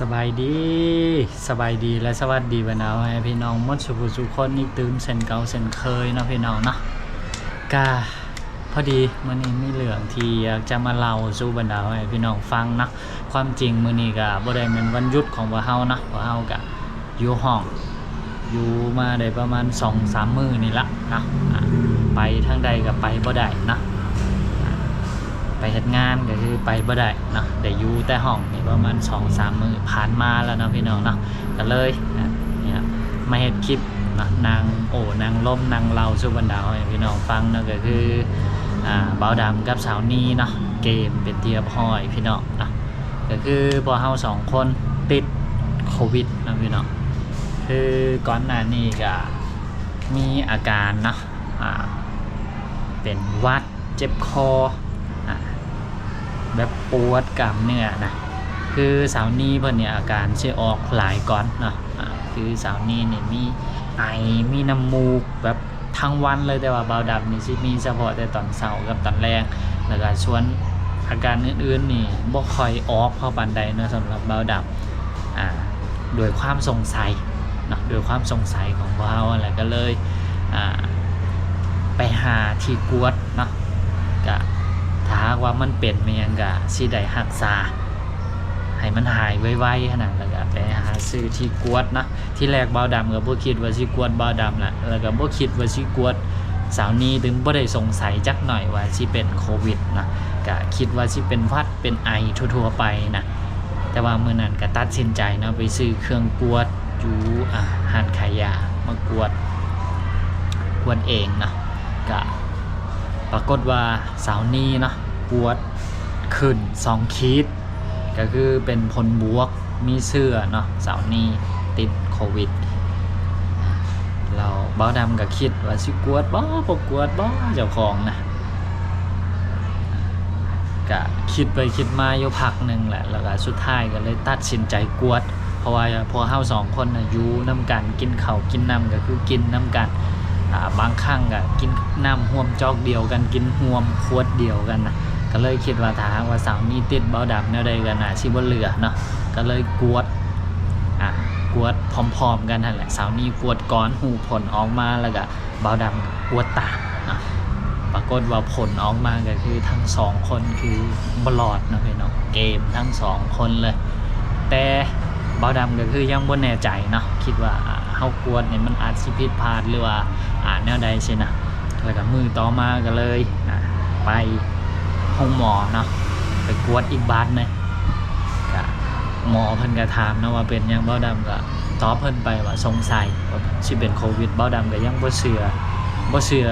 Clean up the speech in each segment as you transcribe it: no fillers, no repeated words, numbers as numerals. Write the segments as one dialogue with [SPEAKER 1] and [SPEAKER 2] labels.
[SPEAKER 1] สบายดีสบายดีและสวัสดีวันเอาให้พี่น้องมดสุขสุขคนนี่ตื่นเส้นเก่าเส้นเคยเนาะพี่น้องเนาะกาพอดีมื้อนี้มีเรื่องที่อยากจะมาเล่าสู่บรรดาให้พี่น้องฟังนะความจริงมื้อนี้ก็บ่ได้เป็นวันหยุดของพวกเฮานะพวกเฮาก็อยู่ห้องอยู่มาได้ประมาณ 2-3 มื้อนี่ละนะไปทางใดก็ไปบ่ได้นะไปเฮ็ดงานก็คือไปบ่ได้เนาะได้อยู่แต่ห้องนี่ประมาณ 2-3 มื้อผ่านมาแล้วเนาะพี่น้องเนาะก็เลยเนี่ยมาเฮ็ดคลิปนะนางล่มนางเล่าสู่บรรดาให้พี่น้องฟังเนาะก็คือบ่าวดำกับสาวนีเนาะเกมเป็นที่เรียบร้อยพี่น้องเนาะก็คือพวกเฮา2คนติดโควิดนะพี่น้องคือก่อนหน้านี้ก็มีอาการเนาะเป็นหวัดเจ็บคอแบบปวดกล้ามเนื้อนะคือสาวนี้เพิ่นเนี่ยอาการสิออกหลายก่อนเนาะคือสาวนี้เนี่ยมีไอมีน้ำมูกแบบทั้งวันเลยแต่ว่าบ่าวดำนี่สิมีเฉพาะแต่ตอนเช้ากับตอนแลงแล้วก็ส่วนอาการอื่นๆนี่บ่ค่อยออกเพราะปานใดเนาะสำหรับบ่าวดำโดยความสงสัยเนาะโดยความสงสัยของพวกเราอะไรก็เลยไปหาที่กวดเนาะก็ถ้าว่ามันเป็นมันยังก็สิได้รักษาให้มันหายไวๆขนาดแล้วก็ไปหาซื้อที่กวดนะที่แรกบ่าวดำก็บ่คิดว่าสิกวดบ่าวดำล่ะแล้วก็บ่คิดว่าสิกวดสาวนี้ถึงบ่ได้สงสัยจักหน่อยว่าสิเป็นโควิดนะก็คิดว่าสิเป็นหวัดเป็นไอทั่วๆไปนะแต่ว่ามื้อนั้นก็ตัดสินใจเนาะไปซื้อเครื่องกวดอยู่ร้านขายยามากวดเองนะก็ปรากฏว่าสาวนี้เนาะปวดขึ้น2ขีดก็คือเป็นผลบวกมีเชื้อเนาะสาวนี้ติดโควิดเราบ่าวดำก็คิดว่าสิกวดบ่กวดบ่เจ้าของนะก็คิดไปคิดมาอยู่พักนึงแหละแล้วก็สุดท้ายก็เลยตัดสินใจกวดเพราะว่าพวกเฮา2คนน่ะอยู่นำกันกินข้าวกินน้ำก็คือกินน้ำกันบางครั้งก็กินน้ำห่วมจอกเดียวกันกินห่วมขวดเดียวกันนะก็เลยคิดว่าถ้าว่าสาวนี้ติดบ่าวดำแนวใดกันสิบ่เหลือเนาะก็เลยกวดพร้อมๆกันนั่นแหละสาวนี้กวดก่อนหูผลออกมาแล้วก็บ่าวดำกวดตามเนาะปรากฏว่าผลออกมาก็คือทั้ง2คนคือบ่รอดนะพี่น้องเกมทั้ง2คนเลยแต่บ่าวดำก็คือยังบ่แน่ใจเนาะคิดว่าเฮากวดเนี่ยมันอาจสิผิดพลาดหรือว่าแนวใดสินะแล้วก็มือต่อมาก็เลยไปห้องหมอเนาะไปกวดอีกบาทนึงก็หมอเพิ่นก็ถามนะว่าเป็นหยังบ่าวดำก็ตอบเพิ่นไปว่าสงสัยว่าสิเป็นโควิดบ่าวดำก็ยังบ่เชื่อ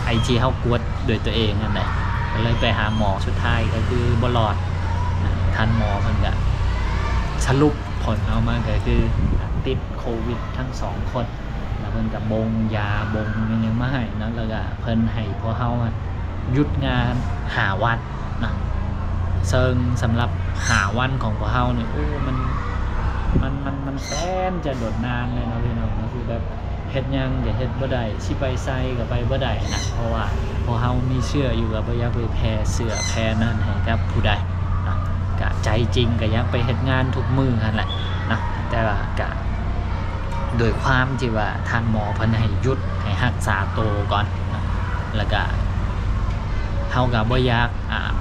[SPEAKER 1] ไอ้ที่เฮากวดด้วยตัวเองนั่นแหละก็เลยไปหาหมอสุดท้ายก็คือบ่รอดทันหมอเพิ่นก็สรุปผลออกมาก็คือติดโควิดทั้ง2คนแล้วเพิ่นก็บงยาบงยังมาให้นะแล้วก็เพิ่นให้พวกเฮาหยุดงาน5 วันนะซึ่งสำหรับ5 วันของพวกเฮานี่โอ้มันแสนจะโดดนานเลยนะพี่น้องก็คือแบบเฮ็ดหยังก็เฮ็ดบ่ได้สิไปไสก็ไปบ่ได้นะเพราะว่าพวกเฮามีเชื้ออยู่ก็บ่อยากไปแพร่เชื้อแพร่นั้นให้กับผู้ใดนะก็ใจจริงก็อยากไปเฮ็ดงานทุกมื้อนั่นแหละนะแต่ว่าก็โดยความที่ว่าทางหมอเพิ่นให้หยุดให้รักษาตัวก่อนนะแล้วก็เฮาก็บ่อยาก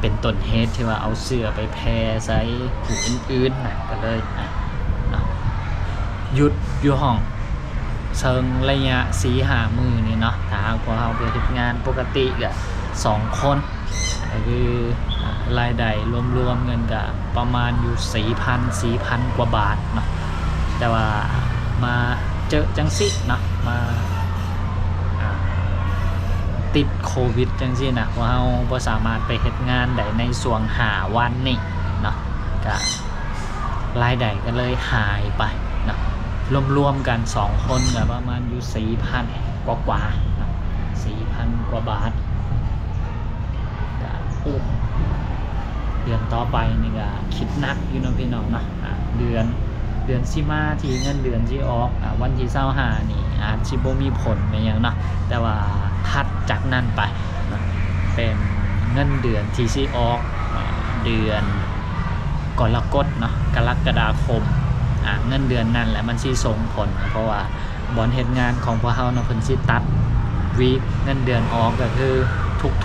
[SPEAKER 1] เป็นต้นเหตุที่ว่าเอาเชื้อไปแพร่ใส่ผู้อื่นๆนะก็เลยหยุดอยู่ห้องเชิงระยะ 4-5 มื้อนี่เนาะถ้าหากว่าเฮาไปเฮ็ดงานปกติก็2 คนก็คือรายได้รวมๆเงินก็ประมาณอยู่ 4,000 กว่าบาทเนาะแต่ว่ามาเจอจังซี่เนาะมาติดโควิดจังซี่นะว่าเฮาบ่สามารถไปเฮ็ดงานได้ในช่วง5 วันนี่เนาะก็รายได้ก็เลยหายไปเนาะรวมๆกัน2 คนก็ประมาณอยู่ 4,000 กว่าๆเนาะ 4,000 กว่าบาทก็เดือนต่อไปนี่ก็คิดหนักอยู่เนาะพี่น้องเนาะเดือนสิมาที่เงินเดือนสิออกวันที่25นี่อาจสิบ่มีผลไปหยังเนาะแต่ว่าถัดจากนั้นไปเป็นเงินเดือนที่สิออกเดือนกรกฎเนาะกรกฎาคม เงินเดือนนั่นแหละมันสิส่งผลเพราะว่าบอนเฮ็ดงานของพวกเฮาเนาะเพิ่นสิตัดวีคเงินเดือนออกก็คือ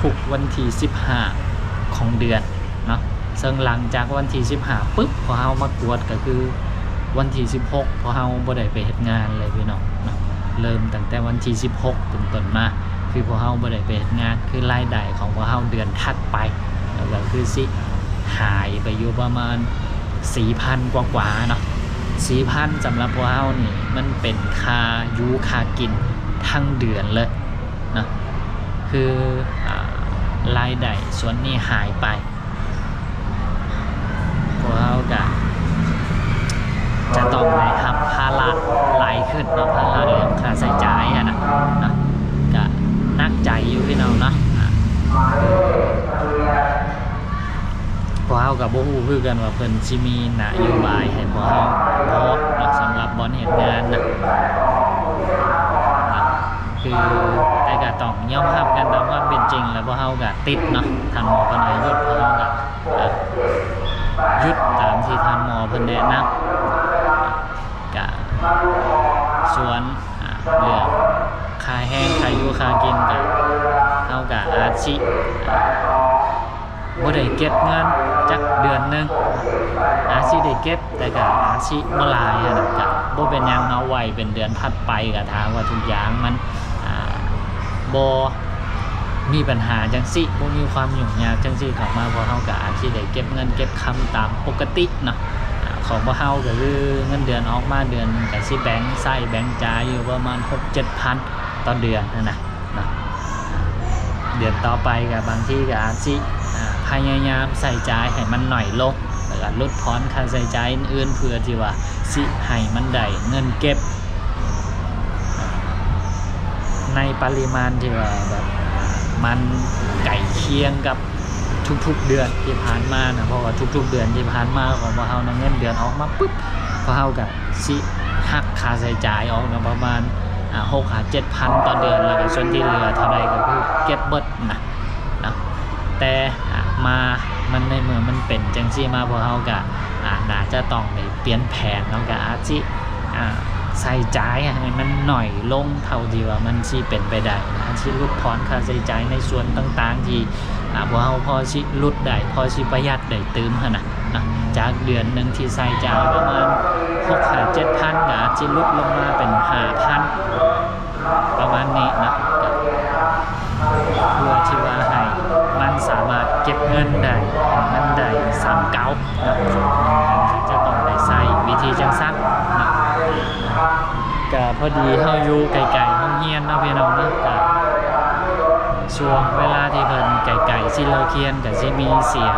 [SPEAKER 1] ทุกๆวันที่15ของเดือนเนาะซึ่งหลังจากวันที่15ปึ๊บพอเฮามากวดก็คือวันที่16พอเฮาบ่ได้ไปเฮ็ดงานเลยพี่น้องเนาะเริ่มตั้งแต่วันที่16เป็นต้นมาคือพอเฮาบ่ได้ไปเฮ็ดงานคือรายได้ของพวกเฮาเดือนถัดไปแล้วก็คือสิหายไปอยู่ประมาณ 4,000 กว่าๆเนาะ 4,000 สำหรับพวกเฮานี่มันเป็นค่าอยู่ค่ากินทั้งเดือนเลยนะคือรายได้ส่วนนี้หายไปพวกเฮาก็จะต้องได้รับภาระหลายขึ้นเนาะภาระเรื่องค่าใช้จ่ายนะก็หนักใจอยู่พี่น้องเนาะพวกเฮากับบ่ฮู้คือกันว่าเพิ่นสิมีนโยบายให้พวกเฮาบ่สำหรับบอนเฮ็ดงานนะคือแต่ก็ต้องยอมรับกันตามความเป็นจริงแล้วพวกเฮาก็ติดเนาะท่านหมอเพิ่นให้หยุดพวกเฮาก็หยุดตามที่ท่านหมอเพิ่นแนะนำก็ส่วนเรื่องค่าแห้งค่าอยู่ค่ากินก็เฮาก็อาจสิบ่ได้เก็บเงินจักเดือนนึงอาจสิได้เก็บแต่ก็อาจสิบ่หลายก็บ่เป็นหยังเนาะไว้เป็นเดือนถัดไปก็ถ้าว่าทุกอย่างมันบ่มีปัญหาจังซี่บ่มีความยุ่งยากจังซี่เข้ามาพวกเฮาก็อาจสิได้เก็บเงินเก็บคำตามปกติเนาะของพวกเฮาก็คือเงินเดือนออกมาเดือนก็สิแบ่งใช้แบ่งจ่ายอยู่ประมาณ 6-7,000 ต่อเดือนนั่นน่ะเนาะเดือนต่อไปก็บางทีก็อาจสิพยายามใส่จ่ายให้มันหน่อยลงแล้วก็ลดพรค่าใช้จ่ายอื่นๆเพื่อที่ว่าสิให้มันได้เงินเก็บในปริมาณที่ว่าแบบมันใกล้เคียงกับทุกๆเดือนที่ผ่านมานะเพราะว่าทุกๆเดือนที่ผ่านมาของพวกเฮาเงินเดือนออกมาปุ๊บพวกเฮาก็สิหักค่าใช้จ่ายออกมาประมาณ6-7,000 ต่อเดือนแล้วก็ส่วนที่เหลือเท่าใดก็คือเก็บเบิดนะแต่มันในเมื่อมันเป็นจังซี่มาพวกเฮาก็น่าจะต้องได้เปลี่ยนแผนเนาะก็อาจสิใส่จ่ายให้มันหน่อยลงเท่าที่ว่ามันสิเป็นไปได้อาจสิลดพรค่าใช้จ่ายในส่วนต่างๆที่พวกเฮาพอสิลดได้พอสิประหยัดได้เติมหั่นน่ะจากเดือนนึงที่ใส่จ่ายประมาณ 6-7,000 ก็อาจสิลดลงมาเป็น 5,000 ประมาณนี้นะเพื่อที่ว่าให้มันสามารถเก็บเงินได้มันได้3เก่าจะต้องได้ใช้วิธีจังซั่นนะก็พอดีเฮาอยู่ไกลๆห้องเรียนเนาะพี่น้องเนาะก็ช่วงเวลาที่เพิ่นไกลๆสิเลิกเรียนก็สิมีเสียง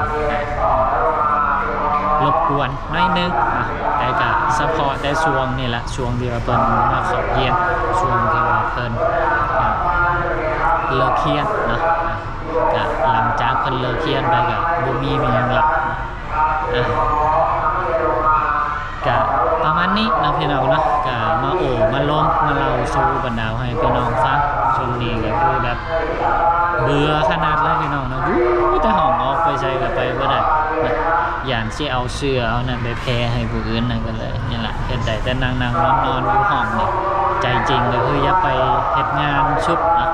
[SPEAKER 1] รบกวนหน่อยนึงแต่ก็เฉพาะแต่ช่วงนี่แหละช่วงที่ว่าเพิ่นมาเข้าเรียนช่วงที่ว่าเพิ่นเลิกเรียนเนาะก็หลังจากเพิ่นเลิกเรียนไปก็บ่มีหยังละก็ประมาณนี้นะพี่น้องเนาะก็มาลงมาเล่าสู่บรรดาให้พี่น้องฟังช่วงนี้ก็คือแบบเบื่อขนาดเลยพี่น้องเนาะอยู่แต่ห้องออกไปใช้ก็ไปบ่ได้ย่านสิเอาเสื้อเอานั่นไปแพร่ให้ผู้อื่นนั่นก็เลยนี่แหละเฮ็ดได้แต่นั่งๆนอนๆอยู่ห้องนี่ใจจริงก็คืออย่าไปเฮ็ดงานชุดนะ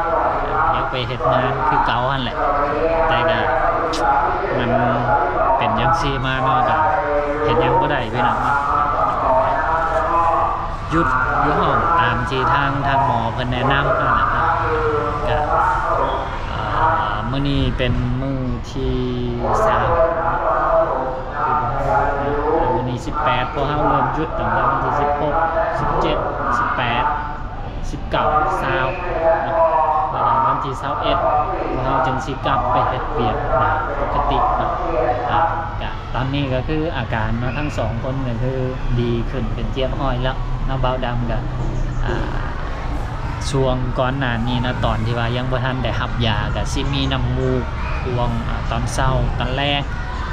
[SPEAKER 1] อย่าไปเฮ็ดงานคือเก่าหั่นแหละแต่ก็มันเป็นจังซี่มาเนาะก็เฮ็ดหยังบ่ได้พี่น้องหยุดอยู่ห้องตามที่ทางหมอเพิ่นแนะนำนั่นแหละก็มื้อนี้เป็นมื้อที่3วันนี้18พวกเฮาเริ่มหยุดตั้งแต่วันที่16 17 18 19 20แล้วก็วันที่21พวกเฮาจึงสิกลับไปเฮ็ดเวียกได้ปกตินะก็ตอนนี้ก็คืออาการเนาะทั้ง2คนก็คือดีขึ้นเป็นเจี๊ยบห้อยแล้วเนาะเบาดำก็ช่วงก่อนหน้านี้นะตอนที่ว่ายังบ่ทันได้รับยาก็สิมีน้ำมูกช่วงตอนเช้าตอนแรก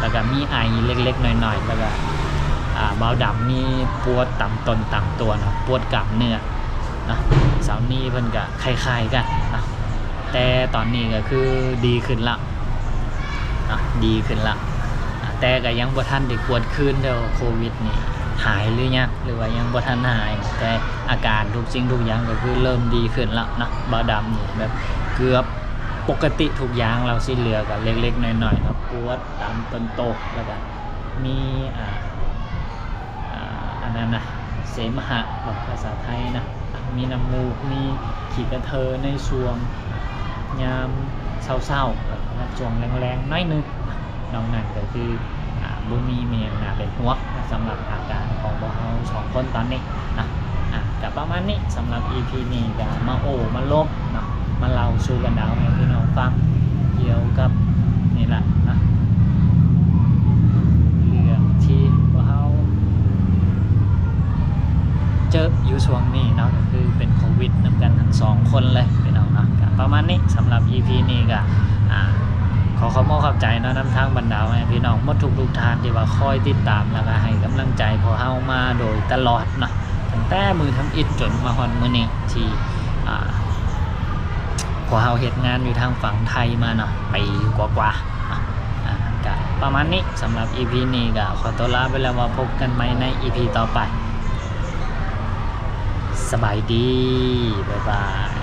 [SPEAKER 1] แล้วก็มีไอเล็กๆน้อยๆแล้วก็เบาดำมีปวดตามต้นตามตัวนะปวดกล้ามเนื้อนะเสาร์นี้เพิ่นก็คล้ายๆกันนะแต่ตอนนี้ก็คือดีขึ้นละนะดีขึ้นละแต่ก็ยังบ่ทันได้กวดคืนเด้อโควิดนี่ หายหรือยังหรือว่ายังบ่ทันหายแต่อาการทุกสิ่งทุกอย่างก็คือเริ่มดีขึ้นแล้วเนาะบ่ดำนี่แบบเกือบปกติทุกอย่างเราสิเหลือก็เล็กๆน้อยๆเนาะปวดตามต้นโตกแล้วก็มีอันนั้นนะเสมหะแบบภาษาไทยนะมีน้ำมูกมีขี้กระเทอในช่วงยามเศร้าๆแล้วก็ช่วงแรงๆน้อยนึงนอกนั้นก็คือบ่มีเมียงน่าเป็นห่วงนะสำหรับอาการของพวกเราสองคนตอนนี้นะกับประมาณนี้สำหรับ EP นี้ก็มามาลบเนาะมาเล่าสู่กันดาวให้พี่น้องฟังเกี่ยวกับนี่แหละนะเรื่องที่พวกเราเจออยู่ช่วงนี้เนาะก็คือเป็นโควิดนำกันทั้งสองคนเลยพี่น้องเนาะก็ประมาณนี้สำหรับ EP นี้ก็ขอขอบใจเนาะนำทางบรรดาให้พี่น้องหมดทุกท่านที่ว่าคอยติดตามแล้วก็ให้กำลังใจพวกเฮามาโดยตลอดเนาะตั้งแต่มือทำอิฐจนมาฮอดมื้อนี้ที่พวกเฮาเฮ็ดงานอยู่ทางฝั่งไทยมาเนาะไปกว่าๆก็ประมาณนี้สำหรับ EP นี้ก็ขอตัวลาไปแล้วว่าพบกันใหม่ใน EP ต่อไปสบายดีบ๊ายบาย